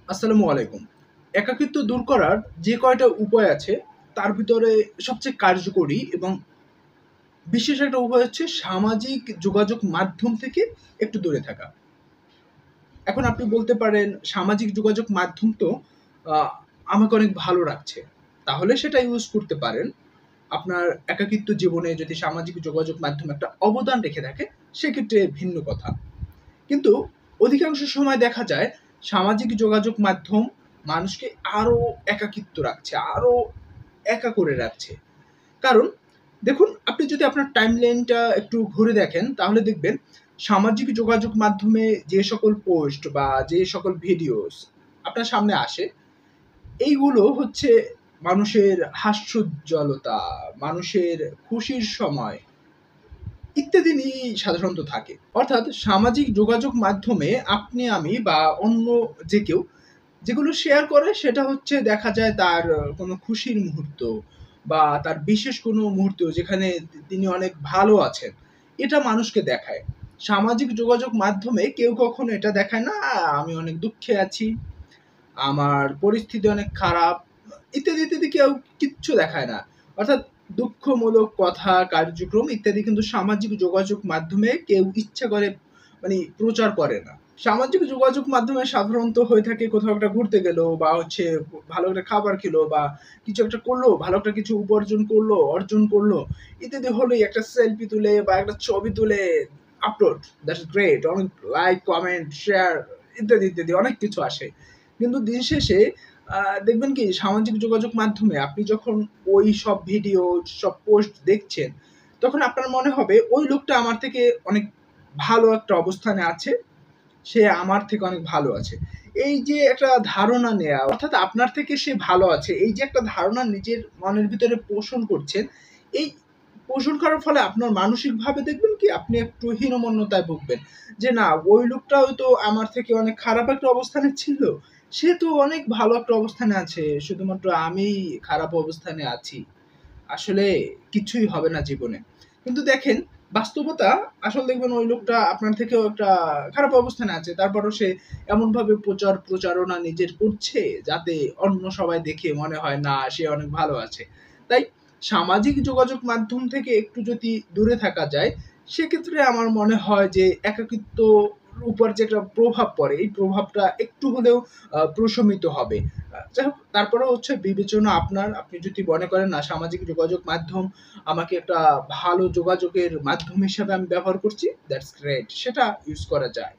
আসসালামু আলাইকুম। একাকিত্ব দূর করার যে কয়টা উপায় আছে, তার ভিতরে সবচেয়ে কার্যকরী এবং বিশেষ একটা উপায় হচ্ছে সামাজিক যোগাযোগ মাধ্যম থেকে একটু দূরে থাকা। এখন আপনি বলতে পারেন সামাজিক যোগাযোগ মাধ্যম তো আ আমাকে অনেক ভালো রাখছে। তাহলে সেটা ইউজ করতে পারেন। আপনার একাকিত্ব জীবনে যদি সামাজিক যোগাযোগ মাধ্যম একটা অবদান রেখে থাকে, সেক্ষেত্রে ভিন্ন কথা। কিন্তু অধিকাংশ সময় দেখা যায় সামাজিক যোগাযোগ মাধ্যম মানুষকে আরো একাকিত্ব রাখছে, আরো একা করে রাখছে। কারণ দেখুন, আপনি যদি আপনার টাইমলাইনটা একটু ঘুরে দেখেন তাহলে দেখবেন সামাজিক যোগাযোগ মাধ্যমে যে সকল পোস্ট বা যে সকল ভিডিওস আপনার সামনে আসে, এইগুলো হচ্ছে মানুষের হাস্যোজ্জ্বলতা, মানুষের খুশির সময় ইত্যাদি নিয়েই সাধারণত থাকে। অর্থাৎ সামাজিক যোগাযোগ মাধ্যমে আপনি আমি বা অন্য যে কেউ যেগুলো শেয়ার করে সেটা হচ্ছে দেখা যায় তার কোনো খুশির মুহূর্ত বা তার বিশেষ কোনো মুহূর্ত যেখানে তিনি অনেক ভালো আছেন। এটা মানুষকে দেখায়। সামাজিক যোগাযোগ মাধ্যমে কেউ কখনো এটা দেখায় না, আমি অনেক দুঃখে আছি, আমার পরিস্থিতি অনেক খারাপ, ইত্যাদি, ইত্যাদি কেউ কিচ্ছু দেখায় না। অর্থাৎ দুঃখমূলক কথা, কার্যক্রম ইত্যাদি কিন্তু সামাজিক যোগাযোগ মাধ্যমে কেউ ইচ্ছা করে প্রচার করে না। সামাজিক যোগাযোগ মাধ্যমে সাধারণত হয়ে থাকে কোথাও একটা ঘুরতে গেল বা হচ্ছে ভালো একটা খাবার খেলো বা কিছু একটা করলো, ভালো একটা কিছু উপার্জন করলো, অর্জন করলো, ইত্যাদি হলেই একটা সেলফি তুলে বা একটা ছবি তুলে আপলোড। That's great. অনেক লাইক, কমেন্ট, শেয়ার ইত্যাদি, ইত্যাদি অনেক কিছু আসে। কিন্তু দিন শেষে দেখবেন কি সামাজিক যোগাযোগ মাধ্যমে আপনি যখন ওই সব ভিডিও, সব পোস্ট দেখছেন, তখন আপনার মনে হবে ওই লোকটা আমার থেকে অনেক ভালো একটা অবস্থানে আছে, সে আমার থেকে অনেক ভালো আছে। এই যে একটা ধারণা নেয়া, অর্থাৎ আপনার থেকে সে ভালো আছে, এই যে একটা ধারণা নিজের মনের ভিতরে পোষণ করছেন, এই পোষণ করার ফলে আপনার মানসিকভাবে দেখবেন কি আপনি একটু হীনমন্যতায় ভুগবেন। যে না, ওই লোকটাও তো আমার থেকে অনেক খারাপ একটা অবস্থানে ছিল। সে তো অনেক ভালো একটা অবস্থানে আছে। শুধুমাত্র আমিই খারাপ অবস্থানে আছি। আসলে কিছুই হবে না জীবনে। কিন্তু দেখেন, বাস্তবতা আসলে দেখবেন ওই লোকটা আপনার থেকেও একটা খারাপ অবস্থানে আছে। তারপরও সে এমনভাবে প্রচারণা নিজের করছে যাতে অন্য সবাই দেখে মনে হয় না সে অনেক ভালো আছে। তাই সামাজিক যোগাযোগ মাধ্যম থেকে একটু যদি দূরে থাকা যায়, সেক্ষেত্রে আমার মনে হয় যে একাকিত্বর উপর যে একটা প্রভাব পড়ে, এই প্রভাবটা একটু হলেও প্রশমিত হবে। যাই হোক, তারপরেও হচ্ছে বিবেচনা আপনার। আপনি যদি মনে করেন না সামাজিক যোগাযোগ মাধ্যম আমাকে একটা ভালো যোগাযোগের মাধ্যম হিসেবে আমি ব্যবহার করছি, দ্যাটস গ্রেট। সেটা ইউজ করা যায়।